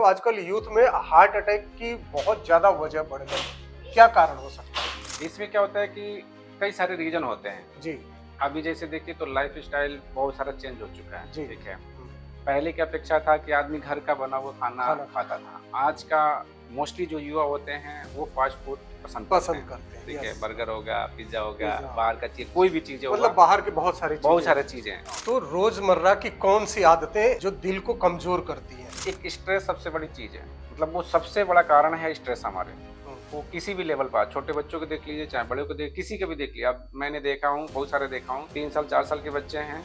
तो आजकल यूथ में हार्ट अटैक की बहुत ज्यादा वजह बढ़ गई है। क्या कारण हो सकता है? इसमें क्या होता है कि कई सारे रीजन होते हैं। जी अभी जैसे देखिए तो लाइफ स्टाइल बहुत सारा चेंज हो चुका है। जी। ठीक है, पहले की अपेक्षा था कि आदमी घर का बना हुआ खाना खाना खाता था। आज का मोस्टली जो युवा होते हैं वो फास्ट फूड पसंद करते हैं। ठीक है, यस। बर्गर हो गया, पिज्जा हो गया, पिज्जा। बाहर का चीज कोई भी चीज होगा, मतलब बाहर की बहुत सारी चीजें हैं। तो रोजमर्रा की कौन सी आदतें जो दिल को कमजोर करती हैं? एक स्ट्रेस सबसे बड़ी चीज है, मतलब वो सबसे बड़ा कारण है स्ट्रेस हमारे। वो किसी भी लेवल पर, छोटे बच्चों को देख लीजिए चाहे बड़े को देख, किसी को भी देख लीजिए। अब मैंने देखा हूँ, बहुत सारे देखा हूँ, 3 साल 4 साल के बच्चे हैं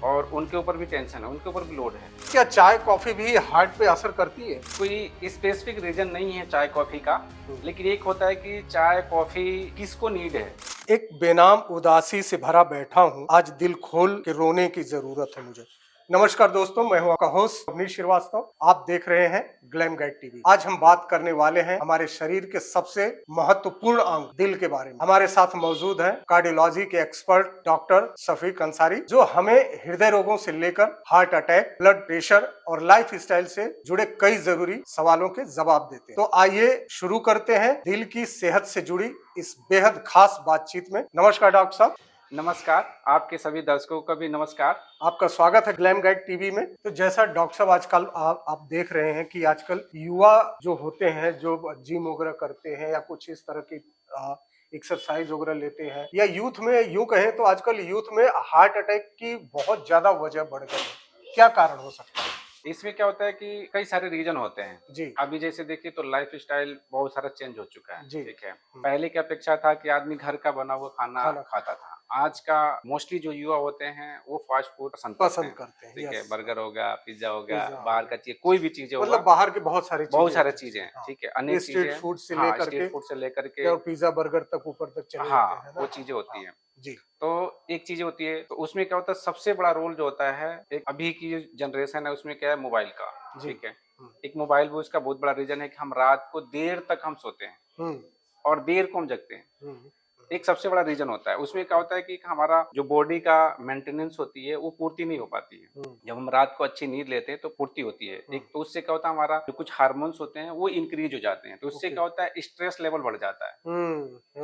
और उनके ऊपर भी टेंशन है, उनके ऊपर भी लोड है। क्या चाय कॉफी भी हार्ट पे असर करती है? कोई स्पेसिफिक रीजन नहीं है चाय कॉफी का, लेकिन एक होता है कि चाय कॉफी किसको नीड है। एक बेनाम उदासी से भरा बैठा हूँ, आज दिल खोल के रोने की जरूरत है मुझे। नमस्कार दोस्तों, मैं हूं आपका होस्ट अवनीश श्रीवास्तव। आप देख रहे हैं ग्लैम गाइड टीवी। आज हम बात करने वाले हैं हमारे शरीर के सबसे महत्वपूर्ण अंग दिल के बारे में। हमारे साथ मौजूद हैं कार्डियोलॉजी के एक्सपर्ट डॉक्टर शफीक अंसारी, जो हमें हृदय रोगों से लेकर हार्ट अटैक, ब्लड प्रेशर और लाइफ स्टाइल से जुड़े कई जरूरी सवालों के जवाब देते हैं। तो आइए शुरू करते हैं दिल की सेहत से जुड़ी इस बेहद खास बातचीत में। नमस्कार डॉक्टर साहब। नमस्कार, आपके सभी दर्शकों का भी नमस्कार। आपका स्वागत है ग्लैम गाइड टीवी में। तो जैसा डॉक्टर साहब आजकल आप देख रहे हैं कि आजकल युवा जो होते हैं, जो जिम वगैरह करते हैं या कुछ इस तरह की एक्सरसाइज वगैरह लेते हैं, या यूथ में यूं कहें तो आजकल यूथ में हार्ट अटैक की बहुत ज्यादा वजह बढ़ गई है। क्या कारण हो सकता है? इसमें क्या होता है कि कई सारे रीजन होते हैं। जी अभी जैसे देखिए तो लाइफ स्टाइल बहुत सारा चेंज हो चुका है। जी। ठीक है, पहले की अपेक्षा था कि आदमी घर का बना हुआ खाना खाता था। आज का मोस्टली जो युवा होते हैं वो फास्ट फूड पसंद करते हैं। ठीक है, यस। बर्गर हो गया, पिज्जा हो गया, पिज्जा हो बाहर गया। का चीज कोई भी चीज होगा, मतलब बाहर के बहुत सारी चीजें हैं। ठीक है, अनेक स्ट्रीट चीजें, फूड से हाँ, लेकर स्ट्रीट के फूड से लेकर के, और पिज्जा बर्गर तक ऊपर तक चले जाते हैं हाँ, ना। वो चीजें होती हैं। जी तो एक चीज होती है, तो उसमें क्या होता है, सबसे बड़ा रोल जो होता है, एक अभी की जो जनरेशन है उसमें क्या है, मोबाइल का। जी। ठीक है, एक मोबाइल भी उसका बहुत बड़ा रीजन है कि हम रात को देर तक हम सोते हैं और देर को हम जगते हैं। हम्म। एक सबसे बड़ा रीजन होता है। उसमें क्या होता है कि हमारा जो बॉडी का मेंटेनेंस होती है वो पूर्ति नहीं हो पाती है। जब हम रात को अच्छी नींद लेते हैं तो पूर्ति होती है। एक तो उससे क्या होता है, हमारा जो कुछ हार्मोन्स होते हैं वो इंक्रीज हो जाते हैं, तो उससे क्या होता है, स्ट्रेस लेवल बढ़ जाता है।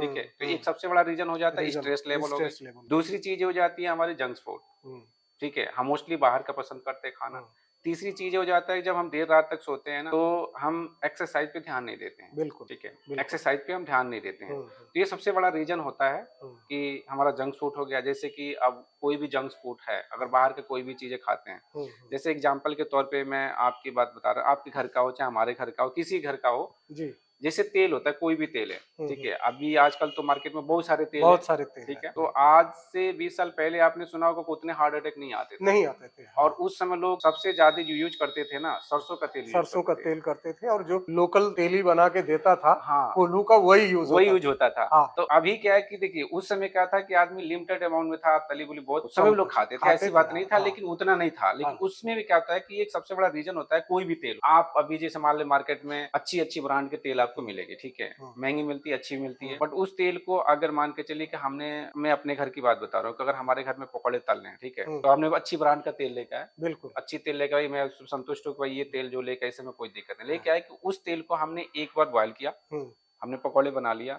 ठीक है, तो एक सबसे बड़ा रीजन हो जाता है, स्ट्रेस लेवल हो गई। दूसरी चीज हो जाती है हमारी जंक फूड। ठीक है, हम मोस्टली बाहर का पसंद करते हैं खाना। तीसरी चीज हो जाता है, जब हम देर रात तक सोते हैं ना, तो हम एक्सरसाइज पे ध्यान नहीं देते हैं। बिल्कुल। ठीक है, बिल्कुल। एक्सरसाइज पे हम ध्यान नहीं देते हैं। तो ये सबसे बड़ा रीजन होता है कि हमारा जंक फूड हो गया। जैसे कि अब कोई भी जंक फूड है, अगर बाहर के कोई भी चीजें खाते हैं, जैसे एग्जांपल के तौर पे मैं आपकी बात बता रहा हूँ, आपके घर का हो चाहे हमारे घर का हो, किसी घर का हो, जी। जैसे तेल होता है, कोई भी तेल है। ठीक है, अभी आजकल तो मार्केट में बहुत सारे तेल बहुत है। सारे तेल ठीक है, है। तो आज से 20 साल पहले आपने सुना होगा कि उतने हार्ट अटैक नहीं आते थे। नहीं आते थे। और उस समय लोग सबसे ज्यादा जो यूज करते थे ना, सरसों का तेल सरसों का तेल करते थे, और जो लोकल तेल ही बना के देता था, हाँ, कोल्हू का वही यूज होता था। हाँ। तो अभी क्या है कि देखिए, उस समय क्या था कि आदमी लिमिटेड अमाउंट में था, तली बुली बहुत उस समय लोग खाते थे, ऐसी बात नहीं था, लेकिन उतना नहीं था। लेकिन उसमें भी क्या होता है कि एक सबसे बड़ा रीजन होता है, कोई भी तेल आप अभी जैसे मान ले मार्केट में अच्छी अच्छी ब्रांड के तेल आपको मिलेगी। ठीक है, महंगी मिलती है, अच्छी मिलती है, बट उस तेल को अगर मान के चलिए कि मैं अपने घर की बात बता रहा हूँ कि अगर हमारे घर में पकौड़े तल रहे हैं, ठीक है, तो हमने अच्छी ब्रांड का तेल लेकर आए, बिल्कुल अच्छी तेल लेकर आई, मैं संतुष्ट हूँ कि भाई ये तेल जो लेकर, इससे में कोई दिक्कत नहीं। लेके आए कि उस तेल को हमने एक बार बॉयल किया, हमने पकौड़े बना लिया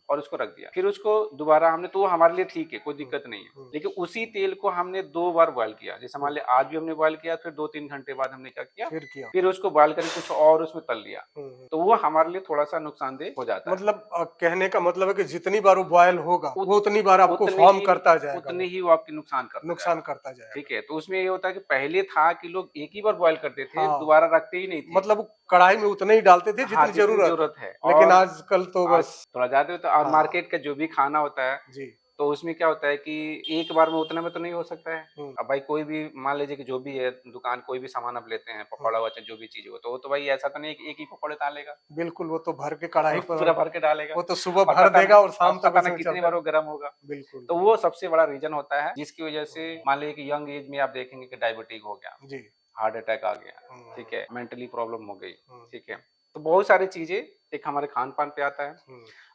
और उसको रख दिया, फिर उसको दोबारा हमने, तो वो हमारे लिए ठीक है, कोई दिक्कत नहीं है। लेकिन उसी तेल को हमने 2 बार बॉयल किया, जैसे मान लिया आज भी हमने बॉयल किया, फिर 2-3 घंटे बाद हमने क्या किया, फिर उसको बॉयल करके कुछ और उसमें तल लिया, तो वो हमारे लिए थोड़ा सा नुकसानदेह हो जाता है। मतलब कहने का मतलब है कि जितनी बार वो बॉयल होगा वो उतनी बार आपको फॉर्म करता जाएगा, उतने ही वो आपकी नुकसान करता जाएगा। ठीक है, तो उसमें ये होता है कि पहले था कि लोग एक ही बार बॉयल करते थे, दोबारा रखते ही नहीं थे। मतलब कढ़ाई में उतने ही डालते थे जितनी जरूरत है। लेकिन आजकल तो बस थोड़ा ज्यादा होता है। मार्केट का जो भी खाना होता है जी, तो उसमें क्या होता है कि एक बार में उतने में तो नहीं हो सकता है। अब भाई कोई भी मान लीजिए कि जो भी है दुकान, कोई भी सामान आप लेते हैं, पकौड़ा हुआ चाहे जो भी चीज हो, तो वो तो भाई ऐसा तो नहीं कि एक ही पकौड़े डालेगा। बिल्कुल, वो तो भर के कढ़ाई पर पूरा भर के डालेगा, वो तो सुबह भर देगा और शाम तक उसमें कितनी बार वो गर्म होगा। बिल्कुल। तो वो सबसे बड़ा रीजन होता है, जिसकी वजह से मान लीजिए कि यंग एज में आप देखेंगे कि डायबिटीज हो गया, जी, हार्ट अटैक आ गया, ठीक है, मेंटली प्रॉब्लम हो गई। ठीक है, तो बहुत सारी चीजें एक हमारे खान पान पे आता है।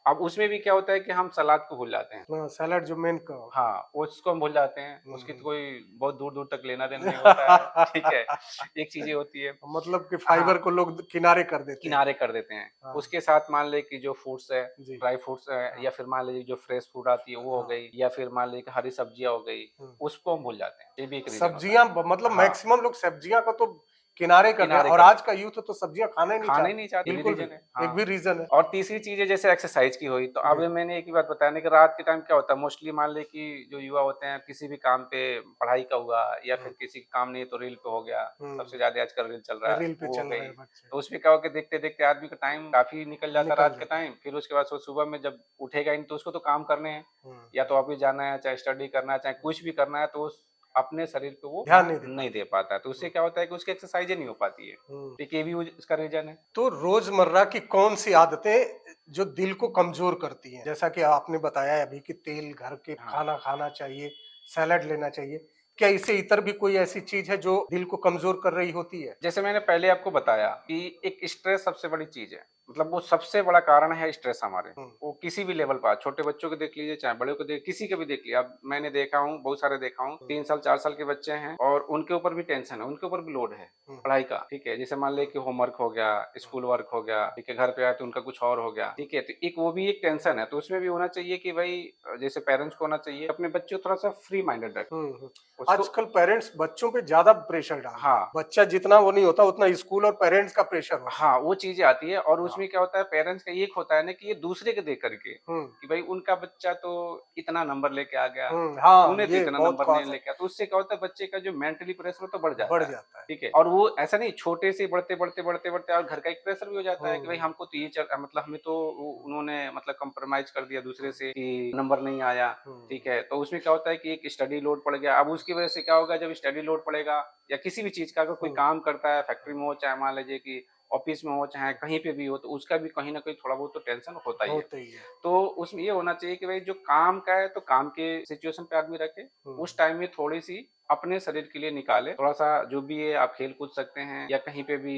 अब उसमें भी क्या होता है कि हम सलाद को भूल जाते हैं। हाँ, सैलड जो मेन का हाँ, उसको हम भूल जाते हैं, उसकी तो हम्म। कोई बहुत दूर-दूर तक लेना-देना नहीं होता है, ठीक है? एक चीज़ें होती है। मतलब कि हाँ, फाइबर को लोग किनारे कर देते हैं। किनारे कर देते हैं। हाँ, उसके साथ मान लें कि जो फ्रूट्स है, जी। ड्राई फ्रूट्स है हाँ, या फिर मान लीजिए जो फ्रेश फूड आती है वो हो हाँ, गई या फिर मान लीजिए कि हरी सब्जियाँ हो गई, हुँ। उसको हम भूल जाते हैं। ये भी एक रीज़न होता है। सब्जियाँ मतलब हाँ, मैक्सिमम लोग सब्जियाँ को तो किनारे कर दिया किनारे और कर आज देते का हैं। यूथ तो सब्जियाँ खाना ही नहीं खाना ही चाहता। नहीं चाहते, ये भी बिल्कुल भी, रीज़न है। एक भी हाँ। रीज़न है। और तीसरी चीज़ है जैसे एक्सरसाइज की हुई, तो अब जी। मैंने एक ही बात बताने कि रात के टाइम क्या होता है मोस्टली मान लें कि जो युवा होते हैं किसी भी काम पे पढ़ाई का हुआ या हुँ, फिर किसी का काम नहीं है तो रील पे हो गया, सबसे हुँ। ज़्यादा आजकल रील चल रहा है, रील पे वो हो चल रहे गई। हैं बच्चे। तो उसमें क्या हो के देखते-देखते आदमी का टाइम काफ़ी निकल जाता है निकल रात के जाता है। टाइम, फिर उसके बाद सुबह में जब उठेगा ही नहीं तो उसको तो काम करने हैं, हुँ, या तो ऑफिस जाना है, चाहे स्टडी करना है, चाहे हुँ। कुछ भी करना है तो उस अपने शरीर पे वो ध्यान ध्यान नहीं दे नहीं पाते। दे पाता है। तो उससे हुँ, क्या होता है कि उसकी एक्सरसाइज़ ही नहीं हो पाती है। हुँ। एक ये भी उसका रीज़न है। तो रोज़मर्रा की कौन-सी आदतें जो दिल को कमज़ोर करती हैं? जैसा कि आपने बताया अभी कि तेल घर के हाँ। खाना खाना चाहिए, सैलेड लेना चाहिए। क्या इससे इतर भी कोई ऐसी चीज़ है जो दिल को कमज़ोर कर रही होती है? जैसे मैंने पहले आपको बताया कि एक स्ट्रेस सबसे बड़ी चीज़ है। मतलब वो सबसे बड़ा कारण है स्ट्रेस हमारे। हुँ, वो किसी भी लेवल पर, छोटे बच्चों को देख लीजिए, चाहे बड़े को किसी को भी देख लीजिए। अब मैंने देखा हूँ, बहुत सारे देखा हूँ, हुँ, 3 साल, 4 साल के बच्चे हैं और उनके ऊपर भी टेंशन है, उनके ऊपर भी लोड है, हुँ, पढ़ाई का, ठीक है? जैसे मान लें हुँ, कि होमवर्क हो गया, हुँ, स्कूल वर्क हो गया, ठीक है? घर पे आए तो उनका कुछ और हो गया, ठीक है? तो एक वो भी एक टेंशन है, तो उसमें भी होना चाहिए कि भई जैसे पेरेंट्स को होना चाहिए, अपने बच्चे को थोड़ा-सा फ्री माइंडेड रखें। हुँ, हुँ। उसको आजकल पेरेंट्स बच्चों पे ज़्यादा प्रेशर डालते हैं। हाँ। बच्चा जितना वो नहीं होता, उतना स्कूल और पेरेंट्स का प्रेशर होता है। हाँ, वो चीज़ें आती है और हाँ, उसमें क्या होता है पेरेंट्स का ये एक होता है ना कि ये दूसरे के देख कर के, हुँ, कि भाई उनका बच्चा तो इतना नंबर लेके आ गया, हुँ, हाँ, तूने तो ये इतना बहुत नंबर नहीं ख़ास है, लेके आया। तो उससे क्या होता है बच्चे का जो मेंटली प्रेशर होता है बढ़ बढ़ जाता है, जाता है। ठीक है? और वो ऐसा नहीं छोटे से बढ़ते और घर का एक प्रेशर भी हो जाता है कि भाई हुँ, हमको तो ये मतलब हमें तो उन्होंने मतलब कंप्रोमाइज़ कर दिया दूसरे से कि नंबर नहीं आया, हुँ, ठीक है? तो उसमें क्या होता है कि एक स्टडी लोड पड़ गया। अब उसकी वजह से क्या होगा जब स्टडी लोड पड़ेगा या किसी भी चीज़ का अगर कोई हुँ, काम करता है, फैक्ट्री में हो चाहे मान लीजिए कि ऑफिस में हो चाहे कहीं पे भी हो तो उसका भी कहीं न कहीं थोड़ा बहुत तो टेंशन होता ही है। होते ही है। तो उसमें ये होना चाहिए कि भाई जो काम का है तो काम के सिचुएशन पे आदमी रखे। हुँ, उस टाइम में थोड़ी-सी अपने शरीर के लिए निकाले। थोड़ा-सा जो भी है आप खेल कूद सकते हैं या कहीं पे भी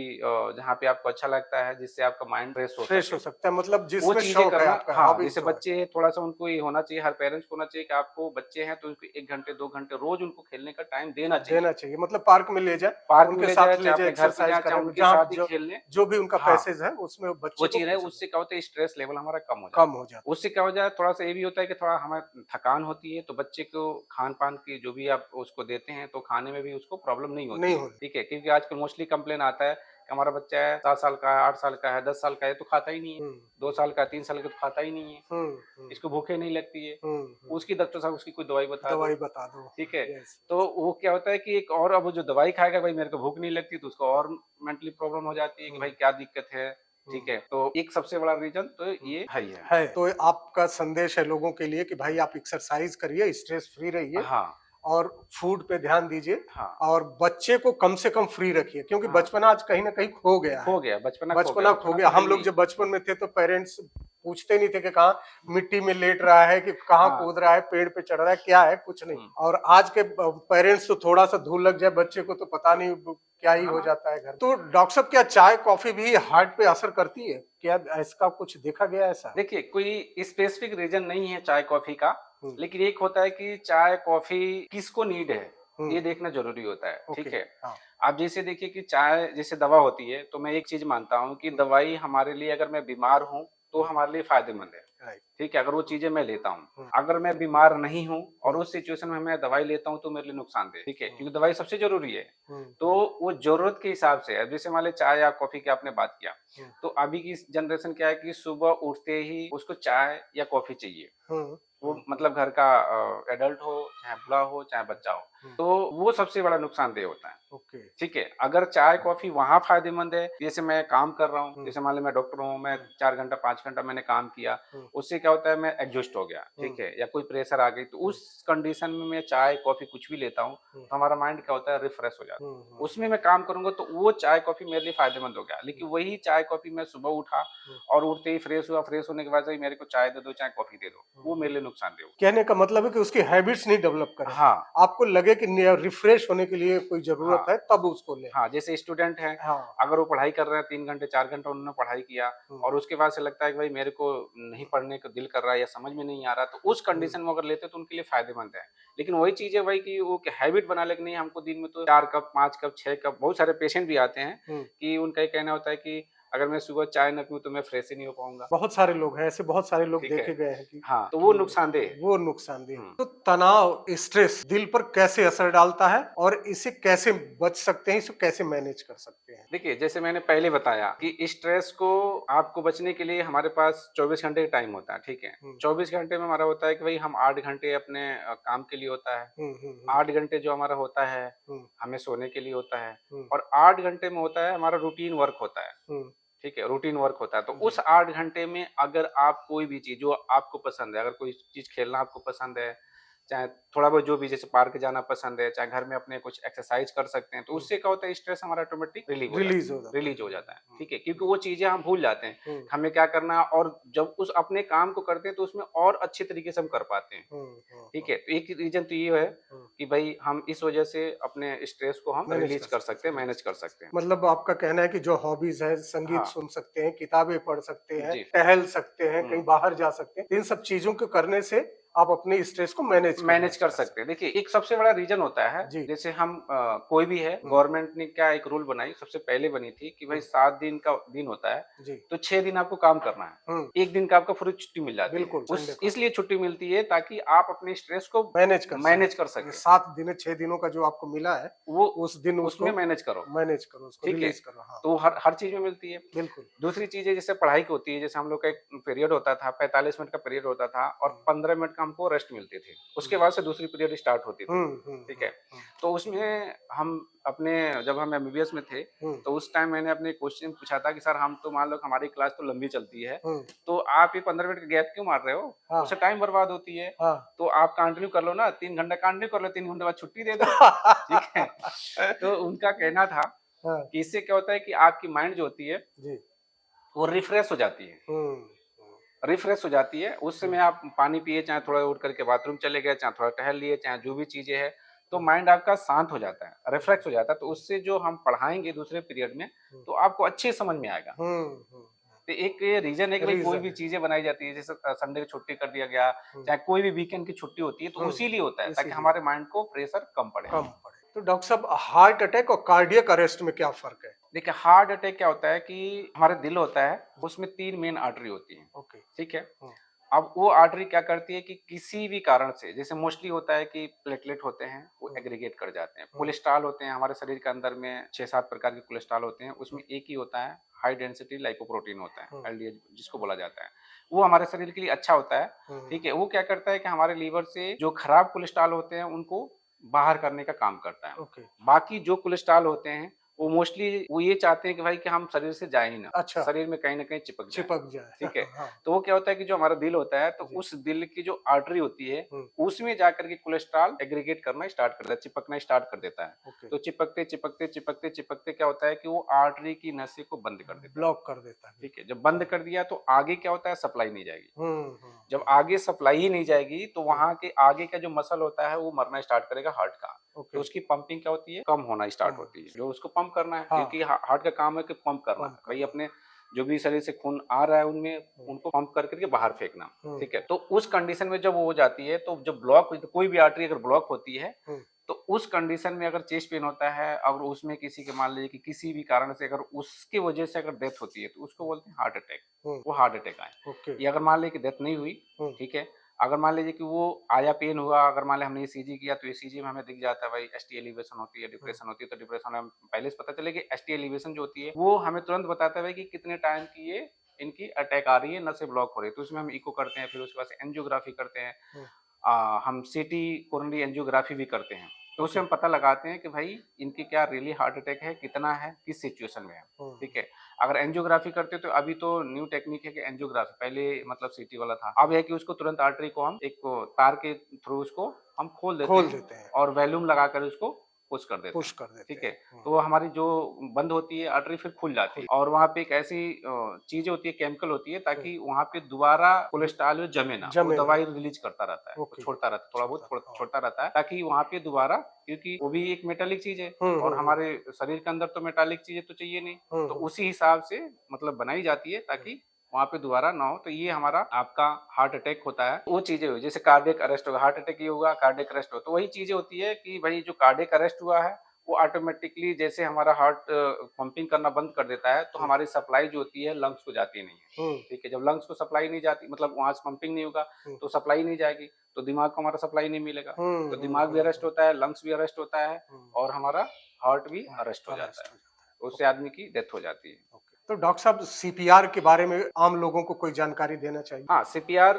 जहाँ पे आपको अच्छा लगता है जिससे आपका माइंड फ्रेश हो फ्रेश सके। हो सकता है मतलब वो जिसमें चीज़ें शौक है करना आपका, हाँ, हॉबीज़ जैसे जो है। बच्चे हैं थोड़ा-सा उनको ये होना चाहिए हर पेरेंट्स को होना चाहिए कि आपको बच्चे हैं तो उनको 1 घंटे 2 घंटे रोज़ उनको खेलने का टाइम देना चाहिए। देना चाहिए मतलब पार्क में ले जाए, पार्क में उनके ले जाए, साथ ले चाहे जाए, अपने घर पे एक्सरसाइज़ जाए, चाहे करें, उनके जहाँ साथ ही जो खेल लें। जो भी उनका हाँ। पैसेज है, उसमें वो बच्चे को चीज़ है खुश रखें, उससे क्या होता है स्ट्रेस लेवल हमारा कम हो कम जाता है। हो जाता उससे क्या हो जाए थोड़ा-सा ये भी होता है कि थोड़ा हमें थकान होती है तो बच्चे को खान-पान की जो भी आप उसको देते हैं तो खाने में भी उसको प्रॉब्लम नहीं नहीं होती है, होनी। ठीक है? क्योंकि आजकल मोस्टली कंप्लेन आता है कि हमारा बच्चा है 7 साल का है, 8 साल का है, 10 साल का है तो खाता ही नहीं है। हुँ, 2 साल का, 3 साल का तो खाता ही नहीं है। हुँ, हुँ, इसको भूख ही नहीं लगती है। हुँ, हुँ, उसकी डॉक्टर साहब उसकी कोई दवाई बता दो, दवाई बता दो। ठीक है? यस, तो यस। वो क्या होता है कि एक और अब वो जो दवाई खाएगा भाई मेरे को भूख नहीं लगती तो उसको और मेंटली प्रॉब्लम हो जाती है कि हुँ, भाई क्या दिक्कत है, हुँ, ठीक है? तो एक सबसे बड़ा रीज़न तो हुँ, ये है ही है। है। तो आपका संदेश है लोगों के लिए कि भाई आप एक्सरसाइज़ करिए, स्ट्रेस फ्री रहिए हाँ, और फूड पे ध्यान दीजिए हाँ, और बच्चे को कम से कम फ्री रखिए क्योंकि हाँ। बचपना आज कहीं न कहीं खो गया है। खो गया, बचपना खो बचपना गया। तो है हम ही लोग नहीं। जब बचपन में थे तो पेरेंट्स पूछते नहीं थे कि कहाँ मिट्टी में लेट रहा है कि कहाँ हाँ, कूद रहा है, पेड़ पे चढ़ रहा है, क्या है, कुछ नहीं। हुँ, और आज के पेरेंट्स तो थोड़ा-सा धूल लग जाए बच्चे को तो पता नहीं क्या ही हो हाँ। जाता है घर। तो डॉक्टर साहब क्या चाय, कॉफ़ी भी हार्ट पे असर करती है? क्या इसका कुछ देखा गया है ऐसा? देखिए, कोई स्पेसिफिक रीज़न नहीं है चाय-कॉफ़ी का, हुँ, लेकिन एक होता है कि चाय-कॉफ़ी किसको नीड है, हुँ, ये देखना ज़रूरी होता है, ओके, ठीक है? हाँ, आप जैसे देखिए कि चाय जैसे दवा होती है, तो मैं एक चीज़ मानता हूँ कि हुँ, दवाई हमारे लिए अगर मैं बीमार हूँ, तो हुँ, हमारे लिए फ़ायदेमंद है। राइट, ठीक है, अगर वो चीज़ें मैं लेता हूँ। हुँ, अगर मैं बीमार नहीं हूँ और हुँ, उस सिचुएशन में मैं दवाई लेता हूँ तो मेरे लिए नुकसानदेह है, ठीक है? हुँ, क्योंकि दवाई सबसे ज़रूरी है। हुँ, तो हुँ, वो ज़रूरत के हिसाब से है। अब जैसे मान लें चाय या कॉफ़ी की आपने बात किया, हुँ, तो अभी की जनरेशन क्या है कि सुबह उठते ही उसको चाय या कॉफ़ी चाहिए। हुँ, वो हुँ, हुँ, मतलब घर का एडल्ट हो, चाहे बूढ़ा हो, चाहे बच्चा हो। हुँ, तो वो सबसे बड़ा नुकसानदेह होता है। ओके, ठीक है, अगर चाय-कॉफ़ी वहाँ फ़ायदेमंद है, जैसे मैं काम कर रहा हूँ, हुँ, जैसे मान लें मैं डॉक्टर हूँ, मैं हुँ, 4 घंटा, 5 घंटा मैंने काम किया, हुँ, उससे क्या होता है मैं एग्ज़ॉस्ट हो गया, हुँ, ठीक है? या कोई प्रेशर आ गई, तो हुँ, उस कंडीशन में मैं चाय-कॉफ़ी कुछ भी लेता हूँ, हुँ, तो हमारा माइंड क्या होता है रिफ्रेश हो जाता हुँ, है। हुँ, उसमें मैं काम करूँगा तो वो चाय-कॉफ़ी मेरे लिए फ़ायदेमंद हो गया, हुँ, लेकिन वही चाय-कॉफ़ी मैं सुबह उठा हुँ, और उठते ही फ्रेश हुआ, फ्रेश होने के बाद से मेरे को चाय दे दो, चाहे कॉफ़ी दे दो, हुँ, वो हुँ। मेरे लिए नुकसानदेह होगा। कहने का मतलब है कि उसकी हैबिट्स नहीं डेवलप करें। हाँ। आपको लगे लगे कि रिफ्रेश होने के लिए कोई जरूरत हाँ है तब उसको लें। हाँ, जैसे स्टूडेंट हैं, हाँ। अगर वो पढ़ाई कर रहे हैं 3 घंटे 4 घंटे उन्होंने पढ़ाई किया और उसके बाद से लगता है कि भाई मेरे को नहीं पढ़ने को दिल कर रहा है या समझ में नहीं आ रहा, तो उस कंडीशन में अगर लेते तो उनके लिए फायदेमंद है। लेकिन वही चीज़ है भाई कि वो हैबिट बना ले कि नहीं हमको दिन में तो 4 कप, 5 कप, 6 कप, बहुत सारे पेशेंट भी आते हैं कि उनका ये कहना होता है कि अगर मैं सुबह चाय ना पीऊँ तो मैं फ्रेश ही नहीं हो पाऊँगा। बहुत सारे लोग हैं ऐसे, बहुत सारे लोग ठीक है। देखे गए हैं कि हाँ, तो वो नुकसानदेह है। वो नुकसानदेह। हुँ। तो तनाव, स्ट्रेस दिल पर कैसे असर डालता है और इसे कैसे बच सकते हैं, इसे कैसे मैनेज कर सकते हैं? देखिए, जैसे मैंने पहले बताया कि स्ट्रेस को आपको बचने के लिए हमारे पास 24 घंटे का टाइम होता है, ठीक है? 24 घंटे में हमारा होता है कि भई हम 8 घंटे अपने काम के लिए होता है, हुँ, हुँ, 8 घंटे जो हमारा होता है, हुँ, हमें सोने के लिए होता है हुँ, और 8 घंटे में होता है हमारा रूटीन वर्क होता है, हुँ, ठीक है? रूटीन वर्क होता है। तो जी, उस 8 घंटे में अगर आप कोई भी चीज़ जो आपको पसंद है, अगर कोई चीज़ खेलना आपको पसंद है, चाहे थोड़ा बहुत जो भी जैसे पार्क जाना पसंद है, चाहे घर में अपने कुछ एक्सरसाइज कर सकते हैं, तो हुँ, उससे क्या होता है स्ट्रेस हमारा ऑटोमेटिक रिलीज़ हो जाता है। रिलीज़ हो जाता है, ठीक है? क्योंकि वो चीज़ें हम भूल जाते हैं, हुँ, हमें क्या करना है और जब उस अपने काम को करते हैं तो उसमें और अच्छे तरीके से हम कर पाते हैं, हुँ, हुँ, ठीक हुँ, है? तो एक रीज़न तो ये है हुँ, कि भई हम इस वजह से अपने स्ट्रेस को हम मैनेज कर रिलीज़ कर सकते सकते हैं, हैं। मैनेज कर सकते हैं। मतलब आपका कहना है कि जो हॉबीज है, संगीत हाँ, सुन सकते हैं, किताबें पढ़ सकते हैं, जी। टहल सकते हैं, हुँ। कहीं बाहर जा सकते हैं। इन सब चीजों को करने से आप अपने स्ट्रेस को मैनेज करना मैनेज कर चाह सकते हैं। सकते देखिए, एक सबसे बड़ा रीज़न होता है, हैं। जी। जैसे हम कोई भी है, हुँ, गवर्नमेंट ने क्या एक रूल बनाई, सबसे पहले बनी थी कि भाई हुँ, 7 दिन का दिन होता है, जी। तो 6 दिन आपको काम करना है। हुँ, 1 दिन का आपको पूरी छुट्टी मिल जाती है। बिल्कुल, संडे उस को। इसलिए छुट्टी मिलती है ताकि आप अपने स्ट्रेस को मैनेज कर सकें। मैनेज कर ये सकें। 7 दिन 6 दिनों का जो आपको मिला है, वो उस दिन उसमें उसको मैनेज करो, मैनेज करो, उसको ठीक है? रिलीज़ करो। हाँ, तो हर चीज़ में मिलती है। बिल्कुल। दूसरी चीज़ है जैसे पढ़ाई की होती है, जैसे हम लोग का एक पीरियड होता था, 45 मिनट का पीरियड होता था और हुँ, 15 मिनट का हमको रेस्ट मिलती थी। उसके हुँ, बाद से दूसरी पीरियड स्टार्ट होती थी, हुँ, हुँ, ठीक हुँ, है? हुँ, तो उसमें हम अपने जब हम एमबीबीएस में थे, हुँ, तो उस टाइम मैंने अपने क्वेश्चन पूछा था कि सर हम तो मान लो हमारी क्लास तो लंबी चलती है, हुँ, तो आप ये 15 मिनट का गैप क्यों मार रहे हो? हाँ, उससे टाइम बर्बाद होती है। हाँ। तो आप कंटिन्यू कर लो ना, 3 घंटा कंटिन्यू कर लो, 3 घंटे बाद छुट्टी दे दो, ठीक है? तो उनका कहना था हाँ, कि इससे क्या होता है कि आपकी माइंड जो होती है, जी। वो रिफ्रेश हो जाती है। हुँ, हुँ, रिफ्रेश हो जाती है, उस हुँ, समय आप पानी पिए, चाहे थोड़ा उठ करके बाथरूम चले गए, चाहे थोड़ा टहल लिए, चाहे जो भी चीज़ें हैं, तो हुँ, माइंड आपका शांत हो जाता है, रिफ्रेश हो जाता है, तो उससे जो हम पढ़ाएँगे दूसरे पीरियड में, हुँ, तो आपको अच्छे समझ में आएगा। हुँ, हुँ, तो एक ये रीज़न है कि भाई कोई रीज़न भी है। चीज़ें बनाई जाती है, जैसे संडे की छुट्टी कर दिया गया, हुँ, चाहे कोई भी वीकेंड की छुट्टी होती है, तो हुँ, उसी लिए होता है, ताकि इसीलिए हमारे माइंड को प्रेशर कम पड़े। कम पड़े। तो डॉक्टर साहब, हार्ट अटैक और कार्डियक अरेस्ट में क्या फ़र्क है? देखिए, हार्ट अटैक क्या होता है कि हमारा दिल होता है, उसमें 3 मेन आर्टरी होती हैं, ओके। ठीक है? हुँ, अब वो आर्टरी क्या करती है कि किसी भी कारण से जैसे मोस्टली होता है कि प्लेटलेट होते हैं वो हुँ, एग्रीगेट कर जाते हैं, हुँ, कोलेस्ट्रॉल होते हैं हमारे शरीर के अंदर में 6-7 प्रकार के कोलेस्ट्रॉल होते हैं, हुँ, उसमें एक ही होता है हाई डेंसिटी लाइपोप्रोटीन होता है, हुँ, एलडीएच जिसको बोला जाता है। वो हमारे शरीर के लिए अच्छा होता है, हुँ, ठीक है? वो क्या करता है कि हमारे लीवर से जो खराब कोलेस्ट्रॉल होते हैं उनको बाहर करने का काम करता है। ओके। बाकी जो कोलेस्ट्रॉल होते हैं वो मोस्टली वो ये चाहते हैं कि भाई कि हम शरीर से जाए ही ना, अच्छा, शरीर में कहीं न कहीं चिपक जाएँ, चिपक जाए। ठीक है? हाँ, तो वो क्या होता है कि जो हमारा दिल होता है, तो जी। उस दिल की जो आर्टरी होती है, हुँ, उसमें जाकर के कोलेस्ट्रॉल एग्रीगेट करना स्टार्ट कर देता है, चिपकना स्टार्ट कर देता है। ओके। तो चिपकते, चिपकते, चिपकते, चिपकते क्या होता है कि वो आर्टरी की नसें को बंद कर देता है, ब्लॉक कर देता है ठीक है? बिल्कुल। जब बंद कर दिया तो आगे क्या होता है सप्लाई नहीं जाएगी। हुँ, हुँ, जब हुँ, आगे सप्लाई ही नहीं जाएगी, तो हुँ, वहाँ के आगे का जो मसल होता है, वो मरना स्टार्ट करेगा हार्ट का। तो ओके। उसकी पंपिंग क्या होती है? कम होना कम स्टार्ट होती है। जो उसको पंप करना है, हाँ, क्योंकि हार्ट का काम है कि पंप करना। पंप भई करना। अपने जो भी शरीर से खून आ रहा है उनमें, हुँ, उनको पंप कर के बाहर फेंकना, हुँ, ठीक है? तो उस कंडीशन में जब वो हो जाती है, तो जब ब्लॉक हुई तो कोई भी आर्टरी अगर ब्लॉक होती है, हुँ, तो उस कंडीशन में अगर चेस्ट पेन होता है और उसमें किसी के मान लीजिए कि किसी भी कारण से अगर उसकी वजह से अगर डेथ होती है, तो उसको बोलते हैं हार्ट अटैक। हुँ, वो हार्ट अटैक आए। ओके। या अगर मान लीजिए कि डेथ नहीं हुई, हुँ, ठीक है? अगर मान लीजिए कि वो आया पेन हुआ, अगर मान लें हमने ईसीजी किया तो ईसीजी में हमें दिख जाता है भाई एसटी एलिवेशन होती है, हुँ, डिप्रेशन होती है, तो डिप्रेशन में पहले से पता चले कि एसटी एलिवेशन जो होती है, वो हमें तुरंत बताता है भाई कि कितने टाइम की ये इनकी अटैक आ रही है, नसें ब्लॉक हो रही है। तो उसमें हम इको करते हैं, फिर उसके बाद से एंजियोग्राफी करते हैं। हुँ, हम सीटी कोरोनरी एंजियोग्राफी भी करते हैं। तो उससे ओके। हम पता लगाते हैं कि भाई इनकी क्या रियली हार्ट अटैक है, कितना है, किस सिचुएशन में है, हुँ, ठीक है? अगर एंजियोग्राफी करते तो अभी तो न्यू टेक्निक है कि एंजियोग्राफी पहले मतलब सीटी वाला था। अब है कि उसको तुरंत आर्टरी को हम एक तार के थ्रू उसको हम खोल देते खोल हैं देते हैं। और वॉल्यूम लगाकर उसको पुश कर देते पुश हैं, कर देते ठीक है। हैं। तो हमारी जो बंद होती है आर्टरी फिर खुल जाती है, और वहाँ पे एक ऐसी चीज होती है, केमिकल होती है, ताकि वहाँ पे दोबारा कोलेस्ट्रॉल जमे ना, वो जमे ना। दवाई रिलीज करता रहता है, वो ओके। छोड़ता रहता है, थोड़ा बहुत हाँ। छोड़ता रहता है, ताकि वहाँ पे दोबारा, क्योंकि वो भी एक मेटालिक चीज है और हमारे शरीर के अंदर तो मेटालिक चीजें तो चाहिए नहीं, तो उसी हिसाब से मतलब बनाई जाती है ताकि वहाँ पे दोबारा ना हो। तो ये हमारा आपका हार्ट अटैक होता है, वो चीजें हुई, जैसे कार्डियक अरेस्ट होगा, हार्ट अटैक ये होगा, कार्डियक अरेस्ट हो, तो वही चीजें होती है कि भाई जो कार्डियक अरेस्ट हुआ है वो ऑटोमेटिकली जैसे हमारा हार्ट पंपिंग करना बंद कर देता है, तो हमारी सप्लाई जो होती है लंग्स को जाती नहीं है, ठीक है। जब लंग्स को सप्लाई नहीं जाती, मतलब वहां से पंपिंग नहीं होगा, तो सप्लाई नहीं जाएगी, तो दिमाग को हमारा सप्लाई नहीं मिलेगा, तो दिमाग भी अरेस्ट होता है, लंग्स भी अरेस्ट होता है, और हमारा हार्ट भी अरेस्ट हो जाता है, उससे आदमी की डेथ हो जाती है। तो डॉक्टर साहब, सीपीआर के बारे में आम लोगों को कोई जानकारी देना चाहिए? हाँ, सीपीआर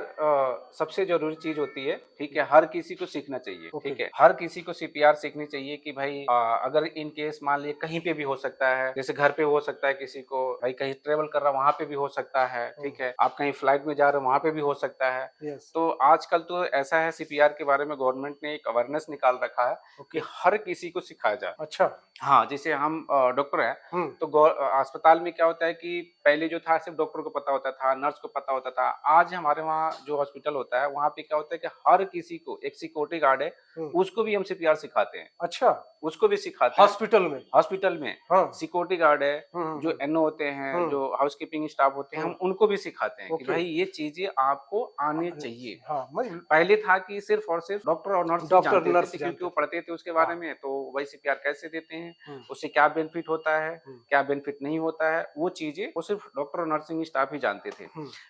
सबसे जरूरी चीज होती है, ठीक है, हर किसी को सीखना चाहिए, ठीक है, हर किसी को सीपीआर सीखनी चाहिए कि भाई अगर इन केस मान लिया कहीं पे भी हो सकता है, जैसे घर पे हो सकता है, किसी को भाई कहीं ट्रेवल कर रहा है वहां पे भी हो सकता है, ठीक है, आप कहीं फ्लाइट में जा रहे हो वहां पे भी हो सकता है। तो आजकल तो ऐसा है, सीपीआर के बारे में गवर्नमेंट ने एक अवेयरनेस निकाल रखा है कि हर किसी को सिखाया जाए। अच्छा। हाँ, जैसे हम डॉक्टर हैं, तो अस्पताल में क्या होता है कि पहले जो था सिर्फ डॉक्टर को पता होता था, नर्स को पता होता था। आज हमारे वहाँ जो हॉस्पिटल होता है, वहाँ पे क्या होता है कि हर किसी को, एक सिक्योरिटी गार्ड है, उसको भी हम सीपीआर सिखाते हैं। अच्छा, उसको भी सिखाते हैं हॉस्पिटल में? हॉस्पिटल में हाँ। सिक्योरिटी गार्ड है, जो एनओ होते हैं, जो हाउसकीपिंग स्टाफ होते हैं, हम उनको भी सिखाते हैं कि भाई ये चीजें आपको आनी चाहिए। हाँ, पहले था कि सिर्फ और सिर्फ डॉक्टर और नर्स डॉक्टर जानते नर्स थे, क्योंकि जानते वो थे। पढ़ते थे उसके बारे में, तो वही सीपीआर कैसे देते हैं, उससे क्या बेनिफिट होता है, क्या बेनिफिट नहीं होता है, वो चीजें वो सिर्फ डॉक्टर और नर्सिंग स्टाफ ही जानते थे।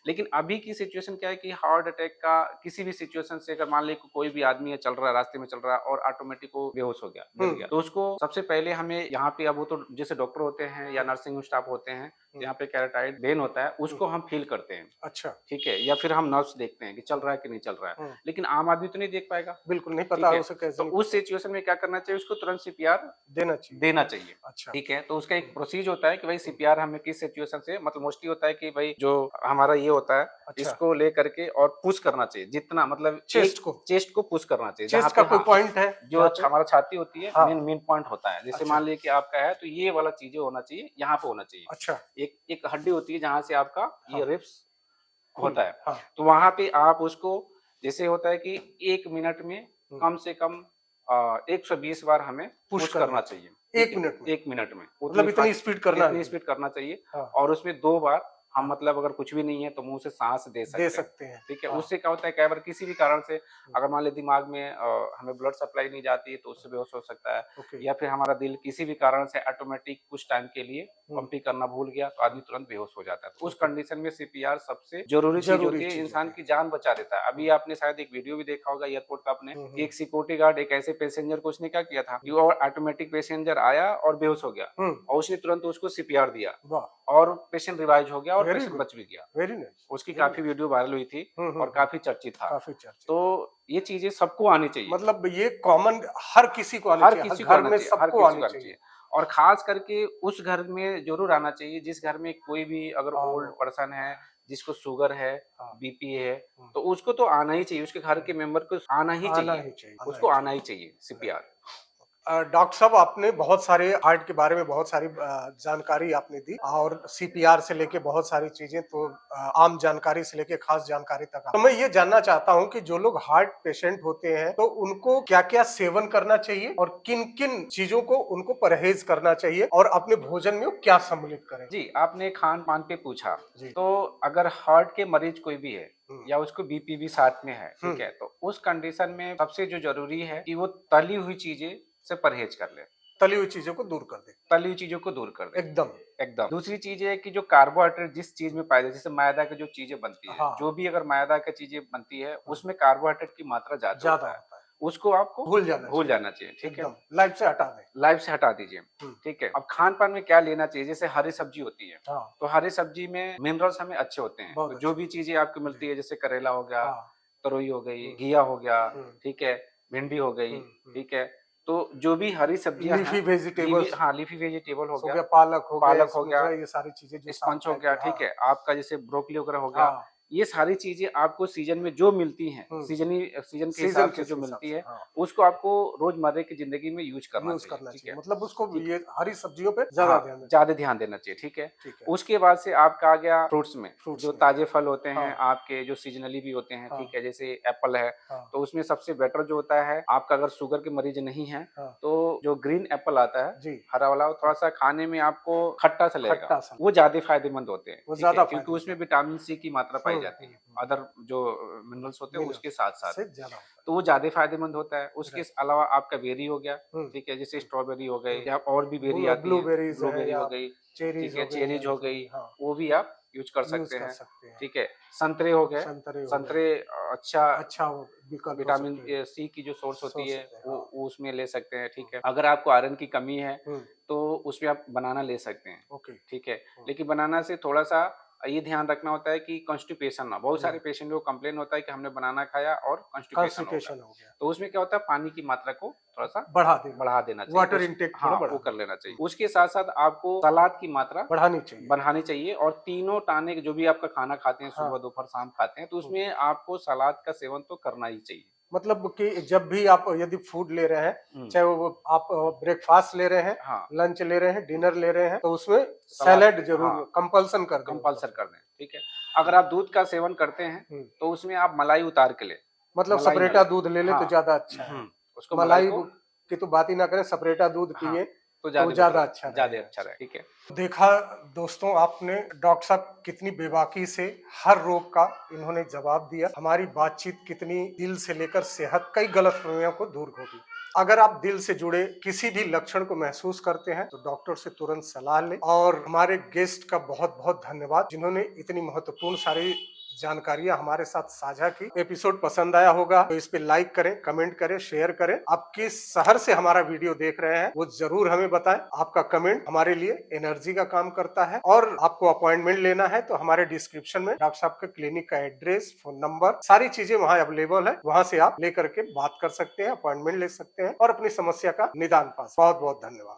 लेकिन अभी की सिचुएशन क्या है कि हार्ट अटैक का किसी भी सिचुएशन से अगर मान ली कोई भी आदमी चल रहा है, रास्ते में चल रहा है और ऑटोमेटिक वो बेहोश हो गया, गिर गया, तो उसको सबसे पहले हमें यहाँ पे, अब वो तो जैसे डॉक्टर होते हैं या नर्सिंग स्टाफ होते हैं, यहाँ पे कैरोटाइड वेन होता है, उसको हम फील करते हैं। अच्छा। ठीक है, या फिर हम नर्व्स देखते हैं कि चल रहा है कि नहीं चल रहा है, लेकिन आम आदमी तो नहीं देख पाएगा, बिल्कुल नहीं ठीक पता है। उसे कैसे तो नहीं उस पता। सिचुएशन में क्या करना चाहिए, उसको तुरंत सीपीआर देना चाहिए। चाहिए। अच्छा। ठीक है, तो उसका एक प्रोसीजर होता है कि भाई सीपीआर हमें किस सिचुएशन से, मतलब मोस्टली होता है कि भाई जो हमारा ये होता है, अच्छा। इसको ले करके और पुश करना चाहिए, जितना मतलब चेस्ट को पुश करना चाहिए, चेस्ट का कोई पॉइंट है जो हमारा छाती होती है, हाँ। मेन पॉइंट होता है। जैसे अच्छा। मान लीजिए कि आपका है, तो ये वाला चीजें होना चाहिए, यहाँ पे होना चाहिए। अच्छा। एक हड्डी होती है जहां से आपका ये रिब्स होता है, हाँ। तो वहां पे आप उसको, जैसे होता है कि 1 मिनट में कम से कम 120 बार हमें पुश करना चाहिए। 1 मिनट में? 1 मिनट में मतलब इतनी स्पीड करना है? इतनी स्पीड करना चाहिए। हाँ। और उसमें 2 बार हम, मतलब अगर कुछ भी नहीं है तो मुंह से सांस दे सकते हैं। ठीक है, हाँ। उससे क्या होता है, कई बार किसी भी कारण से अगर मान ली दिमाग में हमें ब्लड सप्लाई नहीं जाती है, तो उससे बेहोश हो सकता है। या फिर हमारा दिल किसी भी कारण से ऑटोमेटिक कुछ टाइम के लिए पंपिंग करना भूल गया, तो आदमी तुरंत बेहोश हो जाता है। तो उस कंडीशन में सीपीआर सबसे जरूरी चीज होती है, इंसान की जान बचा देता है। अभी आपने शायद एक वीडियो भी देखा होगा एयरपोर्ट का अपने, कि एक सिक्योरिटी गार्ड एक ऐसे पैसेंजर को, उसने क्या किया था कि वो ऑटोमेटिक पैसेंजर आया और बेहोश हो गया, और उसने तुरंत उसको सीपीआर दिया, और पेशेंट रिवाइव हो गया और पेशेंट बच भी गया। Very nice. उसकी काफी वीडियो वायरल हुई थी और काफी चर्चित था। काफी चर्चित। तो ये चीजें सबको आनी चाहिए, मतलब ये कॉमन हर किसी को आनी चाहिए, घर में सबको आनी चाहिए। और खास करके उस घर में जरूर आना चाहिए जिस घर में कोई भी अगर ओल्ड पर्सन है, जिसको शुगर है, बीपी है, तो उसको तो आना ही चाहिए, उसके घर के मेंबर को आना ही चाहिए, उसको आना ही चाहिए सीपीआर। डॉक्टर साहब, आपने बहुत सारे हार्ट के बारे में बहुत सारी जानकारी आपने दी, और सीपीआर से लेके बहुत सारी चीजें, तो आम जानकारी से लेके खास जानकारी तक। तो मैं ये जानना चाहता हूं कि जो लोग हार्ट पेशेंट होते हैं, तो उनको क्या क्या सेवन करना चाहिए और किन किन चीजों को उनको परहेज करना चाहिए, और अपने भोजन में क्या सम्मिलित करें? जी, आपने खान पान पे पूछा, तो अगर हार्ट के मरीज कोई भी है या उसको बीपी भी साथ में है, ठीक है, तो उस कंडीशन में सबसे जो जरूरी है कि वो तली हुई चीजें से परहेज कर ले, तली हुई चीजों को दूर कर दे, तली हुई चीजों को दूर कर दे, एकदम। दूसरी चीज है कि जो कार्बोहाइड्रेट जिस चीज में पाए जाते, जैसे मैदा की जो चीजें बनती है, जो भी अगर मैदा की चीजें बनती है, उसमें कार्बोहाइड्रेट की मात्रा ज्यादा होता है, उसको आपको भूल जाना चाहिए। ठीक है, लाइफ से हटा दें, लाइफ से हटा दीजिए। ठीक है, अब खान पान में क्या लेना चाहिए, जैसे हरी सब्जी होती है, तो हरी सब्जी में मिनरल्स हमें अच्छे होते हैं, तो जो भी चीजें आपको मिलती है, जैसे करेला हो गया, तरोई हो गई, घिया हो गया, ठीक है, भिंडी हो गई, ठीक है, तो जो भी हरी सब्जियां हैं, लीफी वेजिटेबल हो गया, पालक हो गया, ये सारी चीजें, स्पंज हो गया, ठीक है, आपका जैसे ब्रोकली वगैरह हो गया, ये सारी चीजें आपको सीजन में जो मिलती हैं, सीजन के हिसाब से जो मिलती है, उसको आपको रोजमर्रा की जिंदगी में यूज करना चाहिए। ठीक है, मतलब उसको ये हरी सब्जियों पे ज्यादा ध्यान देना चाहिए। ठीक है, उसके बाद से आपका आ गया फ्रूट्स में, जो ताजे फल होते हैं आपके, जो सीजनली भी होते हैं। ठीक है, जैसे एप्पल है, तो उसमें सबसे बेटर जो होता है, आपका अगर शुगर के मरीज नहीं है तो जो ग्रीन एप्पल आता है, हरा वाला, वो थोड़ा सा खाने में आपको खट्टा सा लगेगा, वो ज्यादा फायदेमंद होते हैं, क्योंकि उसमें विटामिन सी की मात्रा पाई जाती है, अदर जो मिनरल्स होते हैं उसके साथ साथ, तो वो ज्यादा फायदेमंद होता है। उसके अलावा आपका बेरी हो गया, ठीक है, जैसे स्ट्रॉबेरी हो गई, या और भी बेरी आती है, ब्लूबेरी हो गई, ठीक है, चेरीज हो गई, वो भी आप यूज कर सकते हैं। ठीक है, संतरे हो गए, संतरे अच्छा विटामिन सी की जो सोर्स होती है वो उसमें ले सकते हैं। ठीक है, अगर आपको आयरन की कमी है तो उसमें आप बनाना ले सकते हैं। ठीक है, लेकिन बनाना से थोड़ा सा ये ध्यान रखना होता है कि कॉन्स्टिपेशन ना, बहुत सारे पेशेंट को कंप्लेन होता है कि हमने बनाना खाया और कॉन्स्टिपेशन हो गया, तो उसमें क्या होता है, पानी की मात्रा को थोड़ा सा बढ़ा देना चाहिए, वाटर इनटेक वो कर लेना चाहिए। उसके साथ साथ आपको सलाद की मात्रा बढ़ानी चाहिए, और तीनों टाने जो भी आपका खाना खाते हैं, सुबह दोपहर शाम खाते हैं, तो उसमें आपको सलाद का सेवन तो करना ही चाहिए। मतलब कि जब भी आप यदि फूड ले रहे हैं, चाहे वो आप ब्रेकफास्ट ले रहे हैं, लंच ले रहे हैं, डिनर ले रहे हैं, तो उसमें सैलेड जरूर कंपल्सन कर दें। ठीक है, अगर आप दूध का सेवन करते हैं तो उसमें आप मलाई उतार के ले, मतलब सपरेटा दूध ले ले तो ज्यादा अच्छा है। उसको मलाई की तो बात ही ना करें, सपरेटा दूध पिए तो ज्यादा अच्छा रहे। ठीक है, देखा दोस्तों आपने डॉक्टर साहब कितनी बेबाकी से हर रोग का इन्होंने जवाब दिया। हमारी बातचीत कितनी दिल से लेकर सेहत, कई गलतफहमियों को दूर होगी। अगर आप दिल से जुड़े किसी भी लक्षण को महसूस करते हैं तो डॉक्टर से तुरंत सलाह लें। और हमारे गेस्ट का बहुत बहुत धन्यवाद जिन्होंने इतनी महत्वपूर्ण सारी जानकारियां हमारे साथ साझा की। एपिसोड पसंद आया होगा तो इस पे लाइक करें, कमेंट करें, शेयर करें। आप किस शहर से हमारा वीडियो देख रहे हैं वो जरूर हमें बताएं। आपका कमेंट हमारे लिए एनर्जी का काम करता है। और आपको अपॉइंटमेंट लेना है तो हमारे डिस्क्रिप्शन में डॉक्टर साहब के क्लिनिक का एड्रेस, फोन नंबर, सारी चीजें वहाँ अवेलेबल है। वहां से आप लेकर के बात कर सकते हैं, अपॉइंटमेंट ले सकते हैं और अपनी समस्या का निदान पा सकते हैं। बहुत बहुत धन्यवाद।